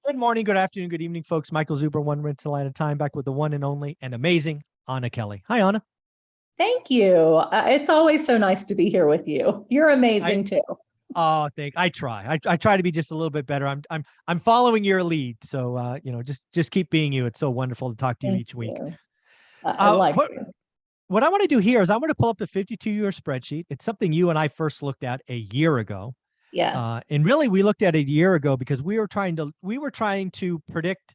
Good morning, good afternoon, good evening, folks. Michael Zuber, one rental at a time, back with the one and only and amazing Anna Kelly. Hi, Anna. Thank you. It's always so nice to be here with you. You're amazing too. I try. I try to be just a little bit better. I'm following your lead. So just keep being you. It's so wonderful to talk to you each week. I like what I want to do here is I want to pull up the 52-year spreadsheet. It's something you and I first looked at a year ago. Yes. And really, we looked at it a year ago because we were trying to predict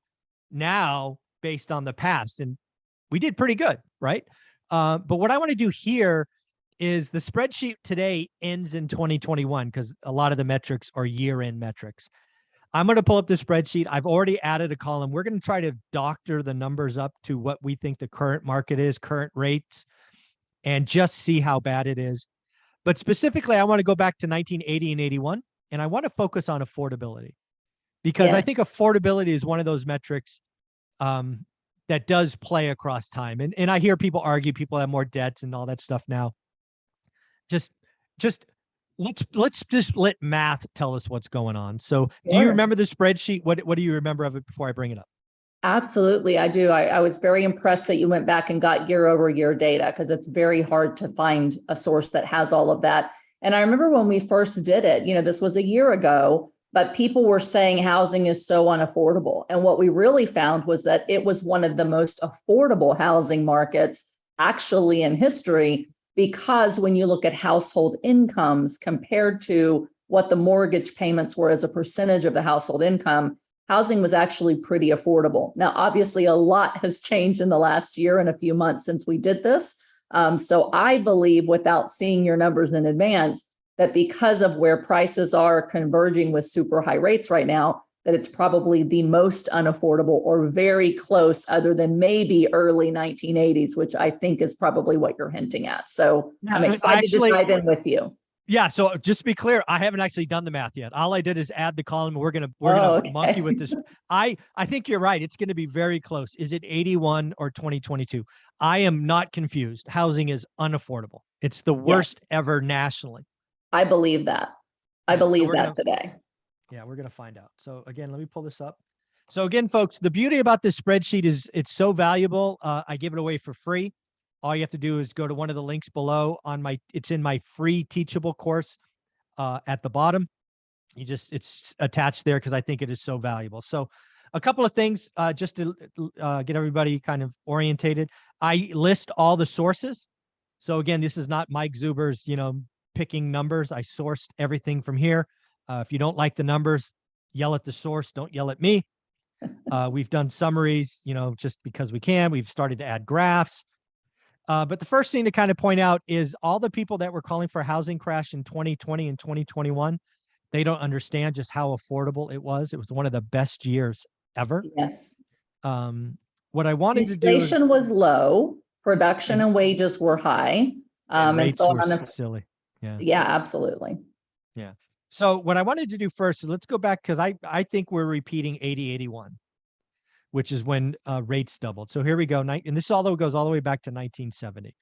now based on the past, and we did pretty good, right? But what I want to do here is the spreadsheet today ends in 2021 because a lot of the metrics are year-end metrics. I'm going to pull up the spreadsheet. I've already added a column. We're going to try to doctor the numbers up to what we think the current market is, current rates, and just see how bad it is. But specifically, I want to go back to 1980 and 81, and I want to focus on affordability because I think affordability is one of those metrics that does play across time. And I hear people argue people have more debts and all that stuff now. Just let's just let math tell us what's going on. So do you remember the spreadsheet? What do you remember of it before I bring it up? Absolutely, I do. I was very impressed that you went back and got year over year data because it's very hard to find a source that has all of that. And I remember when we first did it, this was a year ago, but people were saying housing is so unaffordable. And what we really found was that it was one of the most affordable housing markets actually in history, because when you look at household incomes compared to what the mortgage payments were as a percentage of the household income, housing was actually pretty affordable. Now, obviously, a lot has changed in the last year and a few months since we did this. So I believe, without seeing your numbers in advance, that because of where prices are converging with super high rates right now, that it's probably the most unaffordable or very close, other than maybe early 1980s, which I think is probably what you're hinting at. So I'm excited to dive in with you. Yeah. So just to be clear, I haven't actually done the math yet. All I did is add the column. We're gonna monkey with this. I think you're right. It's going to be very close. Is it 81 or 2022? I am not confused. Housing is unaffordable. It's the worst ever nationally. I believe that. I believe that today. Yeah, we're gonna find out. So again, let me pull this up. So again, folks, the beauty about this spreadsheet is it's so valuable. I give it away for free. All you have to do is go to one of the links below it's in my free Teachable course at the bottom. It's attached there because I think it is so valuable. So a couple of things just to get everybody kind of orientated. I list all the sources. So again, this is not Mike Zuber's, picking numbers. I sourced everything from here. If you don't like the numbers, yell at the source. Don't yell at me. We've done summaries, just because we can. We've started to add graphs. But the first thing to kind of point out is all the people that were calling for a housing crash in 2020 and 2021, they don't understand just how affordable it was. It was one of the best years ever. Yes. What I wanted to do is inflation was low, production and wages were high. And rates were silly. Yeah, absolutely. Yeah. So what I wanted to do first is let's go back because I think we're repeating 80-81. Which is when rates doubled. So here we go. And this goes all the way back to 1970.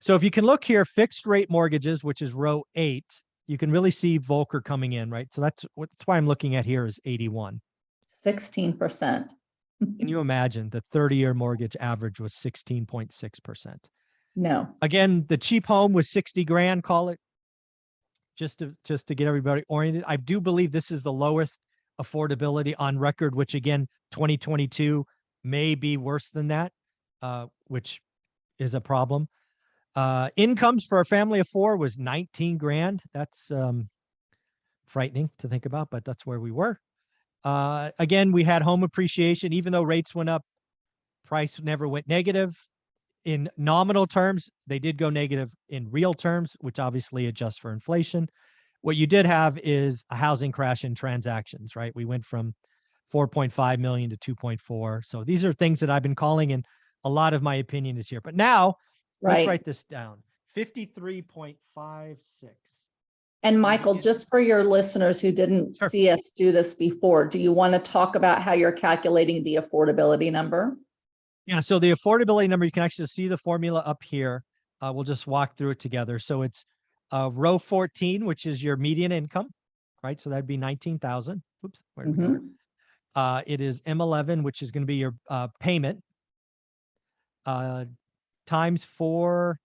So if you can look here, fixed rate mortgages, which is row 8, you can really see Volcker coming in, right? So that's why I'm looking at here is 81. 16%. Can you imagine the 30-year mortgage average was 16.6%? No. Again, the cheap home was 60 grand, call it, just to get everybody oriented. I do believe this is the lowest affordability on record, which again, 2022 may be worse than that, which is a problem. Incomes for a family of 4 was 19 grand. That's frightening to think about, but that's where we were. Again, we had home appreciation. Even though rates went up, price never went negative. In nominal terms, they did go negative in real terms, which obviously adjusts for inflation. What you did have is a housing crash in transactions, right? We went from 4.5 million to 2.4. So these are things that I've been calling, and a lot of my opinion is here. But now, let's write this down. 53.56. And Michael, just for your listeners who didn't see us do this before, do you want to talk about how you're calculating the affordability number? Yeah, so the affordability number, you can actually see the formula up here. We'll just walk through it together. So it's row 14, which is your median income, right? So that'd be 19,000. Oops, where did we go? It is M11, which is going to be your payment times 4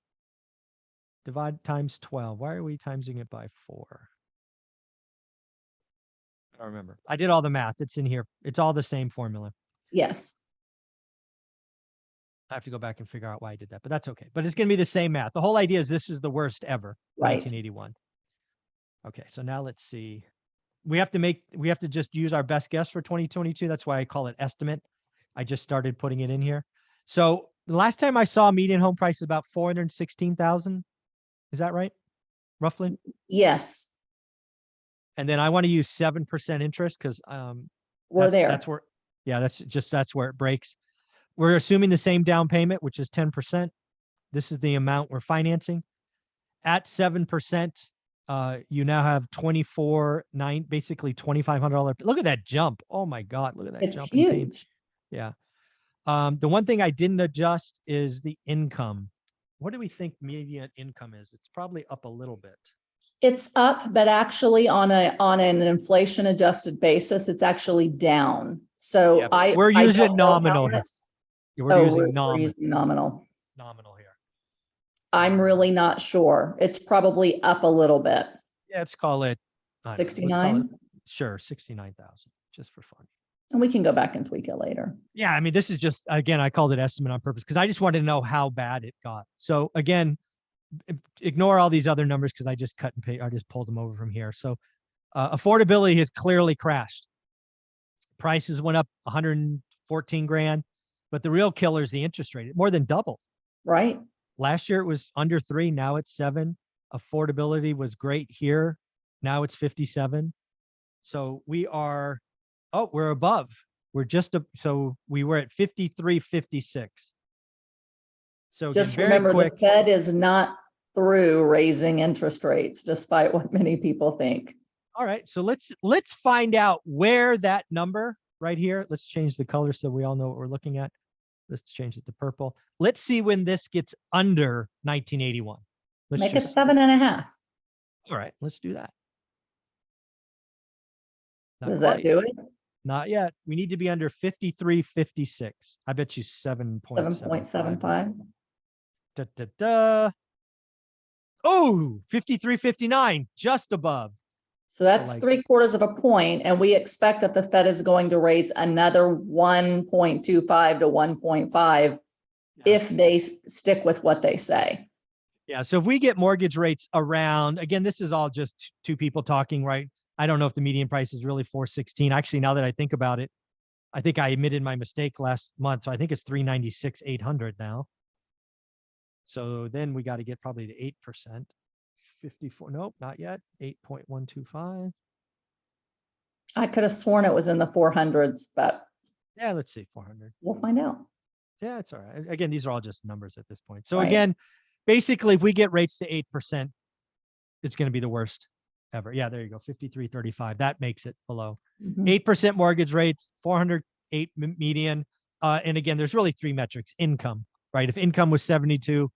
divide times 12. Why are we timesing it by 4? I don't remember. I did all the math. It's in here. It's all the same formula. Yes. I have to go back and figure out why I did that, but that's okay. But it's going to be the same math. The whole idea is this is the worst ever, Right. 1981. Okay, so now let's see. We have to just use our best guess for 2022. That's why I call it estimate. I just started putting it in here. So the last time I saw median home price is about 416,000. Is that right? Roughly? Yes. And then I want to use 7% interest because We're there. that's where, yeah, that's where it breaks. We're assuming the same down payment, which is 10%. This is the amount we're financing. At 7%, you now have basically $2,500. Look at that jump. Oh my God, look at that It's jump. in payment. huge. Yeah. The one thing I didn't adjust is the income. What do we think median income is? It's probably up a little bit. It's up, but actually on an inflation adjusted basis, it's actually down. So Yeah, we're using nominal. We're using nominal. Nominal here. I'm really not sure. It's probably up a little bit. Yeah, let's call it 69. Sure, 69,000, just for fun. And we can go back and tweak it later. Yeah, I mean, this is just, again, I called it estimate on purpose because I just wanted to know how bad it got. So again, ignore all these other numbers because I just cut and paste. I just pulled them over from here. So affordability has clearly crashed. Prices went up 114 grand, but the real killer is the interest rate. It more than doubled. Right. Last year it was under 3. Now it's 7. Affordability was great here. Now it's 57. So we're above. So we were at 53.56. So just again, remember, quick, the Fed is not through raising interest rates, despite what many people think. All right. So let's find out where that number right here. Let's change the color so we all know what we're looking at. Let's change it to purple. Let's see when this gets under 1981. Make it 7.5. All right, let's do that. Does that do it? Not yet. We need to be under 53.56. I bet you 7.75. Da, da, da. Oh, 53.59, just above. So that's 3/4 of a point, and we expect that the Fed is going to raise another 1.25 to 1.5 if they stick with what they say. Yeah. So if we get mortgage rates around, again, this is all just two people talking, right? I don't know if the median price is really 416. Actually, now that I think about it, I think I admitted my mistake last month. So I think it's 396,800 now. So then we got to get probably to 8%. 54. Nope, not yet. 8.125. I could have sworn it was in the 400s, but yeah, let's see, 400. We'll find out. Yeah, it's all right. Again, these are all just numbers at this point. So again, basically, if we get rates to 8%, it's going to be the worst ever. Yeah, there you go. 53.35. That makes it below 8% mortgage rates, 408 median. And again, there's really 3 metrics. Income, right? If income was 72,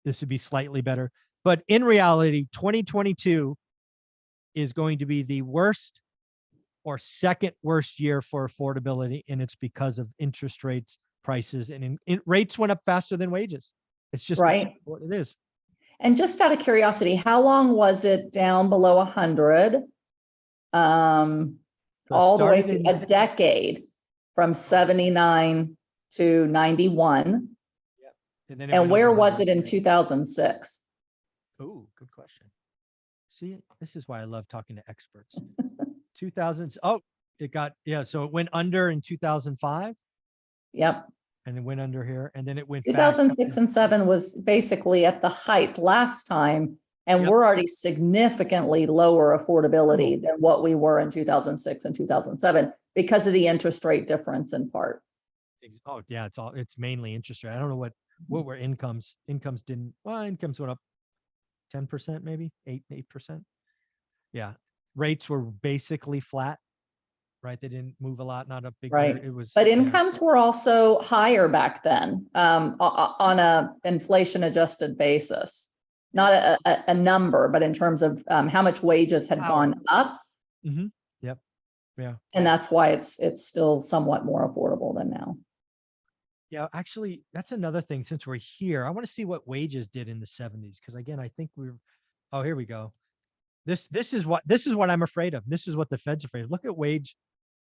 this would be slightly better. But in reality, 2022 is going to be the worst or second worst year for affordability. And it's because of interest rates, prices, and rates went up faster than wages. It's just what it is. And just out of curiosity, how long was it down below 100? All the way through a decade, from 79 to 91. Yep. And where was it in 2006? Oh, good question. See, this is why I love talking to experts. 2000s. Oh, it got, so it went under in 2005. Yep. And it went under here, and then it went 2006 and 7 was basically at the height last time, and we're already significantly lower affordability than what we were in 2006 and 2007 because of the interest rate difference in part. Oh yeah, it's mainly interest rate. I don't know what were incomes. Incomes went up 10%, maybe 8%. Yeah, rates were basically flat. Right, they didn't move a lot, not a big. Right, it was. But incomes were also higher back then, on a inflation adjusted basis, not a number, but in terms of how much wages had gone up. Yep. Yeah. And that's why it's still somewhat more affordable than now. Yeah, actually, that's another thing. Since we're here, I want to see what wages did in the 70s. Because again, I think oh, here we go. This is what I'm afraid of. This is what the Fed's afraid of. Look at wage.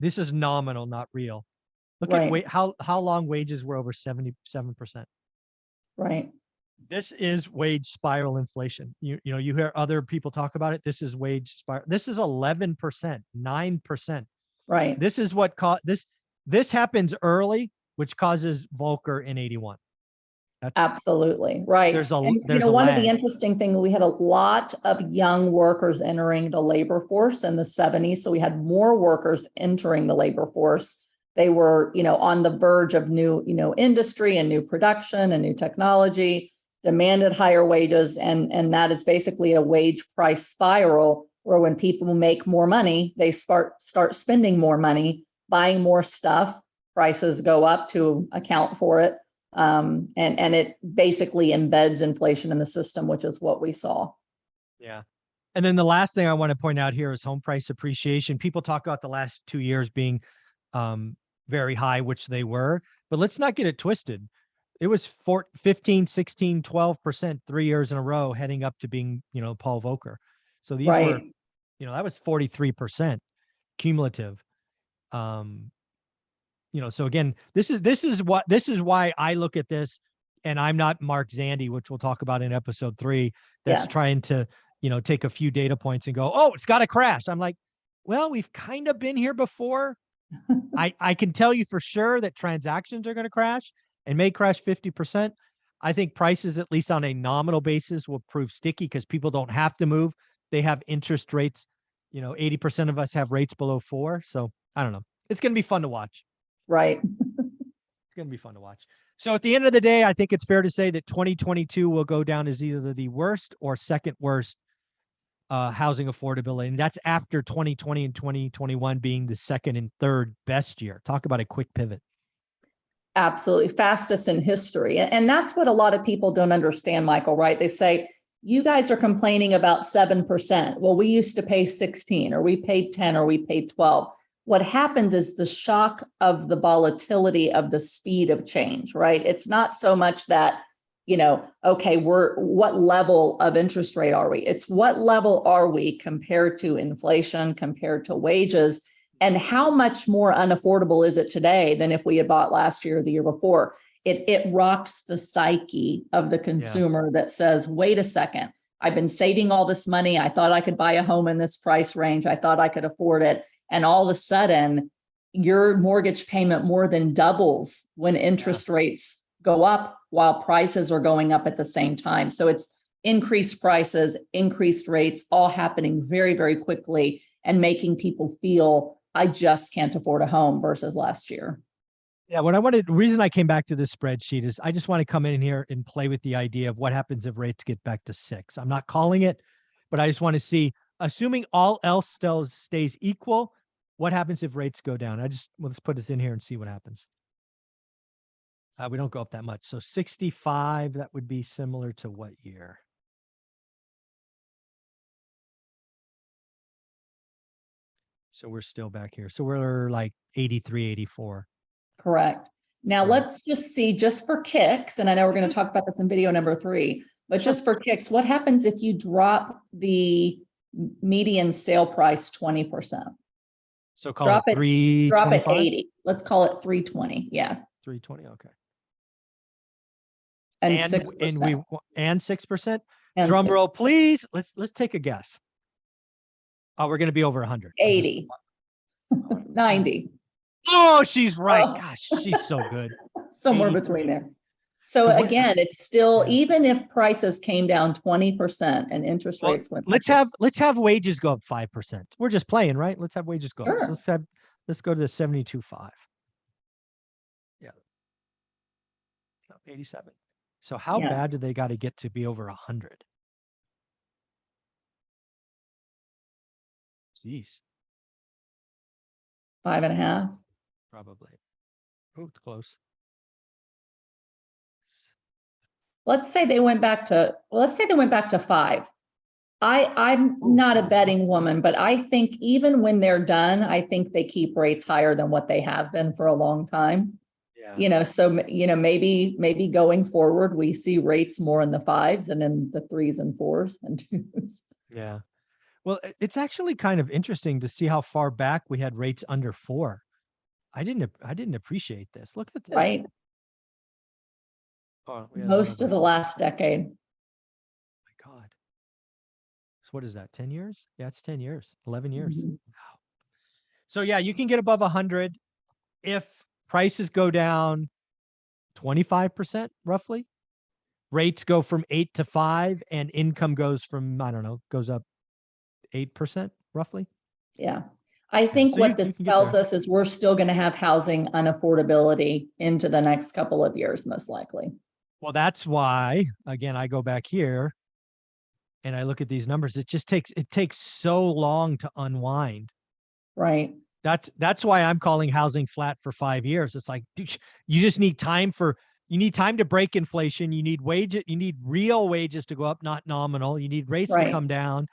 This is nominal, not real. Look at Right, how long wages were over 77%. right. This is wage spiral inflation. You know, you hear other people talk about it. This is wage spiral. This is 11%, 9%. Right. This is what this happens early, which causes Volcker in 81. Absolutely. Right. There's a And, there's a one of the lag. interesting things, we had a lot of young workers entering the labor force in the 70s. So we had more workers entering the labor force. They were, on the verge of new, industry and new production and new technology, demanded higher wages. And that is basically a wage price spiral where when people make more money, they start spending more money, buying more stuff, prices go up to account for it. And it basically embeds inflation in the system, which is what we saw. Yeah. And then the last thing I want to point out here is home price appreciation. People talk about the last 2 years being very high, which they were, but let's not get it twisted. It was 15, 16, 12% 3 years in a row heading up to being, Paul Volcker. So these were, Right. that was 43% cumulative. So again, this is why I look at this, and I'm not Mark Zandi, which we'll talk about in episode 3, that's Yes. trying to, take a few data points and go, oh, it's got to crash. I'm like, well, we've kind of been here before. I can tell you for sure that transactions are going to crash and may crash 50%. I think prices, at least on a nominal basis, will prove sticky because people don't have to move. They have interest rates. 80% of us have rates below 4. So I don't know. It's going to be fun to watch. Right. It's going to be fun to watch. So at the end of the day, I think it's fair to say that 2022 will go down as either the worst or second worst housing affordability. And that's after 2020 and 2021 being the second and third best year. Talk about a quick pivot. Absolutely. Fastest in history. And that's what a lot of people don't understand, Michael, right? They say, you guys are complaining about 7%. Well, we used to pay 16, or we paid 10, or we paid 12. What happens is the shock of the volatility of the speed of change, right? It's not so much that, okay, what level of interest rate are we? It's what level are we compared to inflation, compared to wages, and how much more unaffordable is it today than if we had bought last year or the year before? It rocks the psyche of the consumer that says, wait a second, I've been saving all this money. I thought I could buy a home in this price range. I thought I could afford it. And all of a sudden, your mortgage payment more than doubles when interest rates go up while prices are going up at the same time. So it's increased prices, increased rates, all happening very, very quickly and making people feel, I just can't afford a home versus last year. Yeah, the reason I came back to this spreadsheet is I just want to come in here and play with the idea of what happens if rates get back to 6. I'm not calling it, but I just want to see, assuming all else still stays equal, what happens if rates go down? Let's put this in here and see what happens. We don't go up that much. So 65, that would be similar to what year? So we're still back here. So we're like 83, 84. Correct. Now let's just see, just for kicks, and I know we're going to talk about this in video number 3, but just for kicks, what happens if you drop the median sale price 20%? So call it 325? Drop it 80. Let's call it 320. Yeah. 320. Okay. And 6%. And 6%. Drum roll, please. Let's take a guess. Oh, we're going to be over 100. 80. 90. Oh, she's right. Gosh, she's so good. Somewhere 83. between there. So again, it's still, even if prices came down 20% and interest rates went. Let's have wages go up 5%. We're just playing, right? Let's have wages go up. So let's go to the 72.5. Yeah. 87. So how bad do they got to get to be over 100? Jeez. 5.5. Probably. Oh, it's close. Let's say they went back to 5. I'm Ooh. not a betting woman, but I think even when they're done, I think they keep rates higher than what they have been for a long time. Yeah. So, maybe going forward, we see rates more in the 5s and in the 3s and 4s and 2s. Yeah. Well, it's actually kind of interesting to see how far back we had rates under 4. I didn't appreciate this. Look at this. Right? Oh, we had one Most of over. the last decade. My God. So what is that? 10 years? Yeah, it's 10 years, 11 years. Mhm. Wow. So yeah, you can get above 100 if prices go down 25% roughly. Rates go from 8 to 5 and income goes from, I don't know, goes up 8% roughly. Yeah. I Yeah, think so what you this can get tells there. us is we're still going to have housing unaffordability into the next couple of years, most likely. Well, that's why, again, I go back here and I look at these numbers. It takes so long to unwind. Right. That's why I'm calling housing flat for 5 years. It's like, dude, you just need time to break inflation. You need real wages to go up, not nominal. You need rates to Right. come down.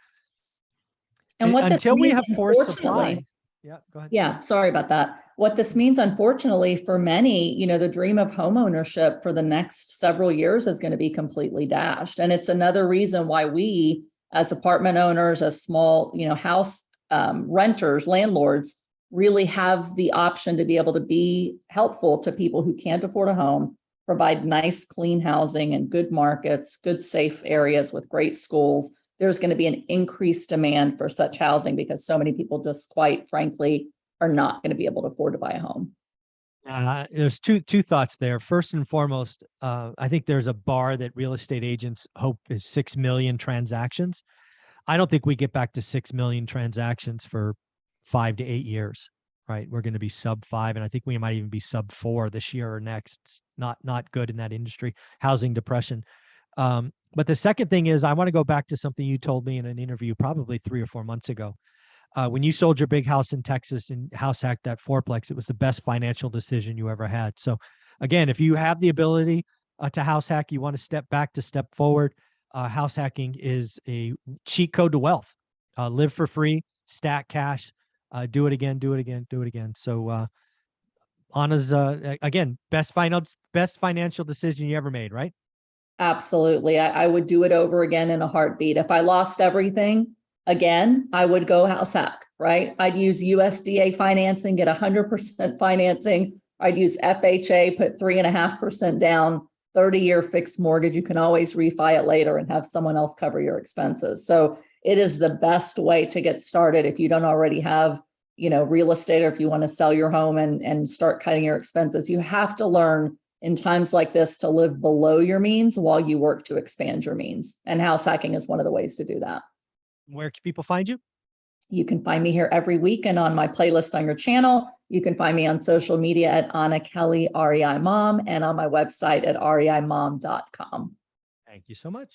And what this Until we means, have forced supply. unfortunately, Yeah, go ahead. yeah, sorry about that. What this means, unfortunately, for many, the dream of home ownership for the next several years is going to be completely dashed. And it's another reason why we, as apartment owners, as small, house renters, landlords, really have the option to be able to be helpful to people who can't afford a home, provide nice, clean housing and good markets, good, safe areas with great schools. There's going to be an increased demand for such housing because so many people just, quite frankly, are not going to be able to afford to buy a home. There's two thoughts there. First and foremost, I think there's a bar that real estate agents hope is 6 million transactions. I don't think we get back to 6 million transactions for 5 to 8 years, right? We're going to be sub 5, and I think we might even be sub 4 this year or next. It's not good in that industry. Housing depression. But the second thing is, I want to go back to something you told me in an interview probably 3 or 4 months ago. When you sold your big house in Texas and house hacked that fourplex, it was the best financial decision you ever had. So again, if you have the ability to house hack, you want to step back to step forward. House hacking is a cheat code to wealth. Live for free, stack cash, do it again, do it again, do it again. So Anna's again, best financial decision you ever made, right? Absolutely. I would do it over again in a heartbeat. If I lost everything again, I would go house hack, right? I'd use USDA financing, get 100% financing. I'd use FHA, put 3.5% down, 30-year fixed mortgage. You can always refi it later and have someone else cover your expenses. So it is the best way to get started if you don't already have, real estate, or if you want to sell your home and start cutting your expenses. You have to learn in times like this to live below your means while you work to expand your means. And house hacking is one of the ways to do that. Where can people find you? You can find me here every week and on my playlist on your channel. You can find me on social media at Anna Kelly, REI Mom, and on my website at reimom.com. Thank you so much.